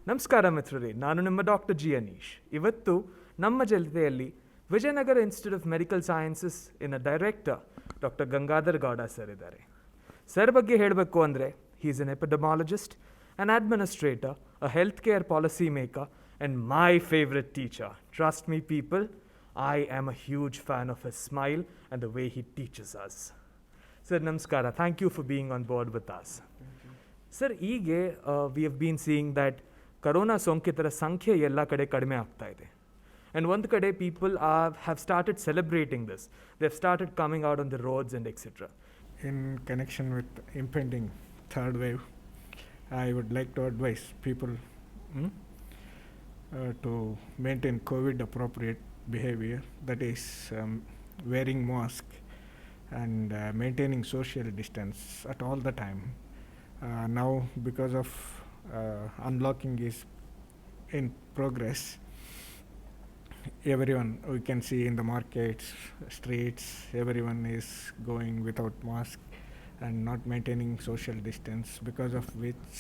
ನಮಸ್ಕಾರ ಮಿತ್ರರೇ, ನಾನು ನಿಮ್ಮ ಡಾಕ್ಟರ್ ಜಿ ಅನೀಶ್. ಇವತ್ತು ನಮ್ಮ ಜೊತೆಯಲ್ಲಿ Vijayanagara institute of medical sciences in director doctor Gangadhar Gowda sir ಇದ್ದಾರೆ. ಸರ್ ಬಗ್ಗೆ ಹೇಳಬೇಕು ಅಂದರೆ he is an epidemiologist, an administrator, a healthcare policy maker, and my favorite teacher. Trust me, people, I am a huge fan of his smile and the way he teaches us. Sir, namaskara. Thank you for being on board with us. Sir, ಹೀಗೆ we have been seeing that corona ಸೋಂಕಿತರ ಸಂಖ್ಯೆ ಎಲ್ಲ ಕಡೆ ಕಡಿಮೆ ಆಗ್ತಾ ಇದೆ. And ಒಂದು ಕಡೆ people have started celebrating this. They've started coming out on the roads and etc. In connection with impending third wave, I would like to advise people to maintain COVID appropriate behavior, that is wearing mask and maintaining social distance at all the time. Now because of unlocking is in progress, everyone we can see in the markets, streets, everyone is going without mask and not maintaining social distance, because of which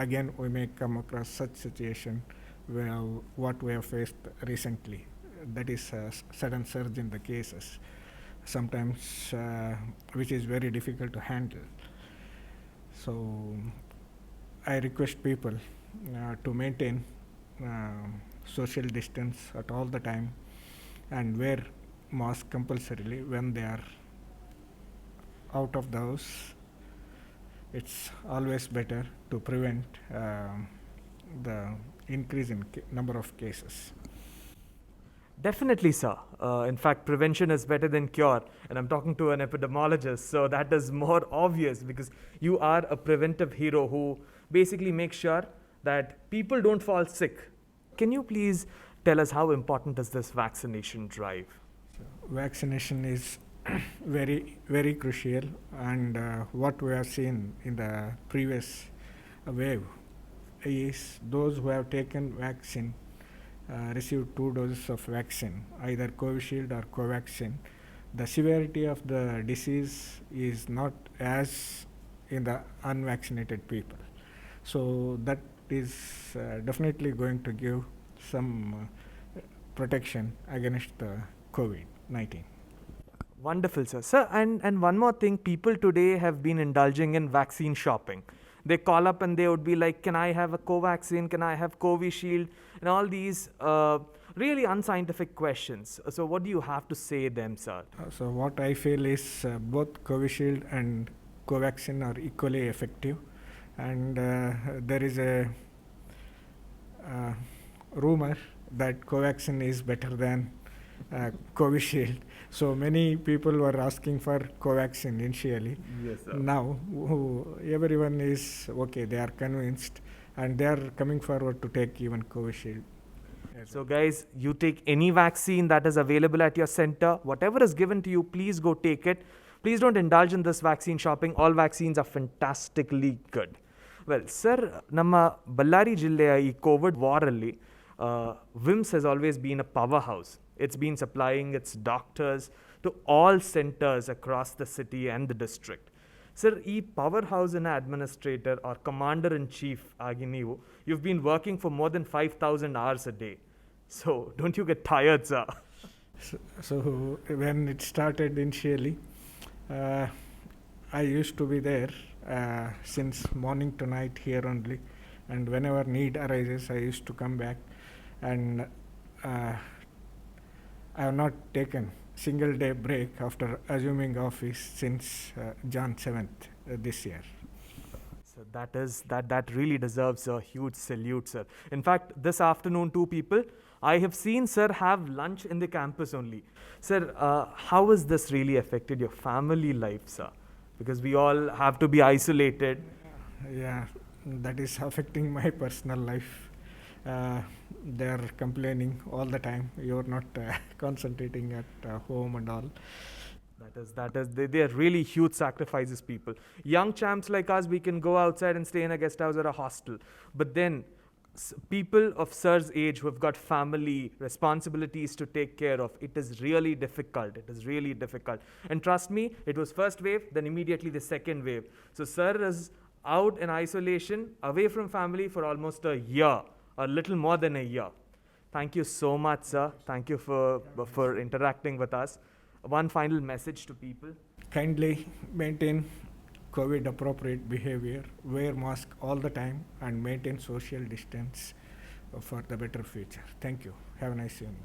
again we may come across such situation where what we have faced recently, that is a sudden surge in the cases, sometimes which is very difficult to handle. So I request people to maintain social distance at all the time and wear mask compulsorily when they are out of the house. It's always better to prevent the increase in number of cases. Definitely, sir. In fact, prevention is better than cure. And I'm talking to an epidemiologist, so that is more obvious because you are a preventive hero who basically makes sure that people don't fall sick. Can you please tell us how important is this vaccination drive? Vaccination is very, very crucial, and what we have seen in the previous wave is those who have taken vaccine received 2 doses of vaccine, either Covishield or Covaxin. The severity of the disease is not as in the unvaccinated people. So that is definitely going to give some protection against the COVID-19. Wonderful, sir. Sir, and one more thing, people today have been indulging in vaccine shopping. They call up and they would be like, can I have a Covaxin? Can I have Covishield? And all these really unscientific questions. So what do you have to say them, sir? So what I feel is both Covishield and Covaxin are equally effective. And there is a rumor that Covaxin is better than Covishield. So many people were asking for Covaxin initially. Yes, sir. Now everyone is okay, they are convinced and they are coming forward to take even Covishield. So guys, you take any vaccine that is available at your center. Whatever is given to you, please go take it. Please don't indulge in this vaccine shopping. All vaccines are fantastically good. Well, sir, ನಮ್ಮ ಬಳ್ಳಾರಿ ಜಿಲ್ಲೆಯ ಈ Covid ವಾರಲ್ಲಿ VIMS has always been a powerhouse. It's been supplying its doctors to all centers across the city and the district. Sir, ಈ power ಹೌಸಿನ administrator or commander in chief ಆಗಿ you've been working for more than 5,000 hours a day. So don't you get tired, sir? So when it started initially, I used to be there since morning to night here only, and whenever need arises I used to come back, and I have not taken single day break after assuming office since Jan 7th this year. So that really deserves a huge salute, sir. In fact, this afternoon, 2 people I have seen, sir, have lunch in the campus only. Sir, how has this really affected your family life, sir? Because we all have to be isolated. Yeah, that is affecting my personal life. They are complaining all the time, you're not concentrating at home and all. They are really huge sacrifices, people. Young champs like us, we can go outside and stay in a guest house or a hostel. But then people of sir's age who have got family responsibilities to take care of, it is really difficult. And trust me, it was first wave, then immediately the second wave. So sir is out in isolation, away from family for almost a year, a little more than a year. Thank you so much, sir. Thank you for interacting with us. One final message to people. Kindly maintain COVID appropriate behavior, wear mask all the time, and maintain social distance for the better future. Thank you. Have a nice evening.